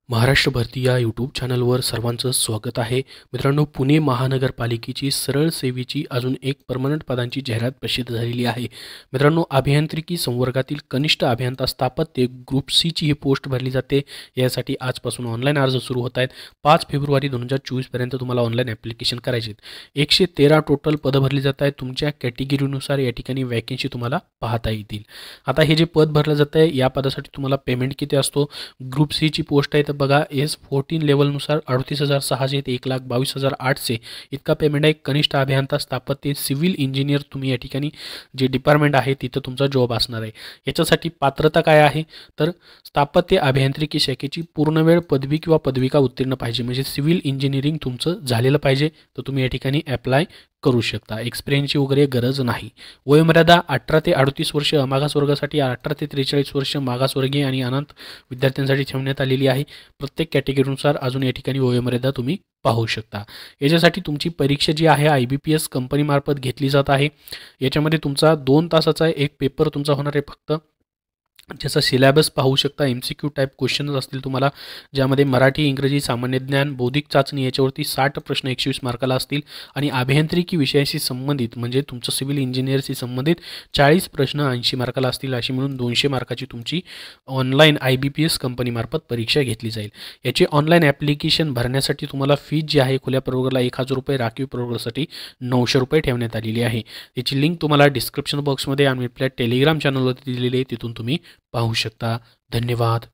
महाराष्ट्र भरती या यूट्यूब चॅनलवर सर्वांचं स्वागत आहे. मित्रांनो, पुणे महानगरपालिकेची सरळ सेवेची अजून एक परमनंट पदांची जाहिरात प्रसिद्ध झालेली आहे. मित्रांनो, अभियांत्रिकी संवर्गातील कनिष्ठ अभियंता स्थापत्य ग्रुप सी ची ही पोस्ट भरली जाते. यासाठी आजपासून ऑनलाईन अर्ज सुरू होत आहेत. 5 फेब्रुवारी 2024 पर्यंत तुम्हाला ऑनलाईन ॲप्लिकेशन करायचे आहेत. 113 टोटल पदं भरली जात आहेत. तुमच्या कॅटेगरीनुसार या ठिकाणी वॅकेन्सी तुम्हाला पाहता येतील. आता हे जे पद भरलं जात आहे या पदासाठी तुम्हाला पेमेंट किती असतो? ग्रुप सी ची पोस्ट आहे तर बघा, S14 लेवलनुसार 38,600 ते 1,22,800 इतका पेमेंट आहे. कनिष्ठ अभियंता स्थापत्य सिव्हिल इंजिनियर तुम्ही या ठिकाणी जे डिपार्टमेंट आहे तिथं तुमचा जॉब असणार आहे. याच्यासाठी पात्रता काय आहे तर स्थापत्य अभियांत्रिकी शाखेची पूर्णवेळ पदवी किंवा पदविका उत्तीर्ण पाहिजे, म्हणजे सिव्हिल इंजिनिअरिंग तुमचं झालेलं पाहिजे, तर तुम्ही या ठिकाणी अप्लाय करू शकता. एक्सपिरियन्सची वगैरे गरज नाही. वयोमर्यादा 18 ते 38 वर्ष, मागास वर्गासाठी 18 ते 43 वर्ष, मागासवर्गीय आणि अनाथ विद्यार्थ्यांसाठी ठेवण्यात आलेली आहे. प्रत्येक कॅटेगरीनुसार अजून या ठिकाणी वयोमर्यादा तुम्ही पाहू शकता. याच्यासाठी तुमची परीक्षा जी आहे IBPS कंपनीमार्फत घेतली जात आहे. याच्यामध्ये तुमचा 2 तासाचा एक पेपर तुमचा होणार आहे फक्त. ज्याचा सिलेबस पाहू शकता. MCQ टाईप क्वेश्चन्स असतील तुम्हाला, ज्यामध्ये मराठी, इंग्रजी, सामान्य ज्ञान, बौद्धिक चाचणी याच्यावरती 60 प्रश्न 120 मार्काला असतील आणि अभियांत्रिकी विषयाशी संबंधित म्हणजे तुमचं सिव्हिल इंजिनिअरशी संबंधित 40 प्रश्न 80 मार्काला असतील. अशी मिळून 200 मार्काची तुमची ऑनलाईन IBPS कंपनीमार्फत परीक्षा घेतली जाईल. याची ऑनलाईन ॲप्लिकेशन भरण्यासाठी तुम्हाला फीज जी आहे खुल्या प्रवर्गाला 1,000 रुपये, राखीव प्रवर्गासाठी 900 रुपये ठेवण्यात आलेली आहे. याची लिंक तुम्हाला डिस्क्रिप्शन बॉक्समध्ये आणि आपल्या टेलिग्राम चॅनलवरती दिलेली आहे, तिथून तुम्ही पाहू शकता. धन्यवाद.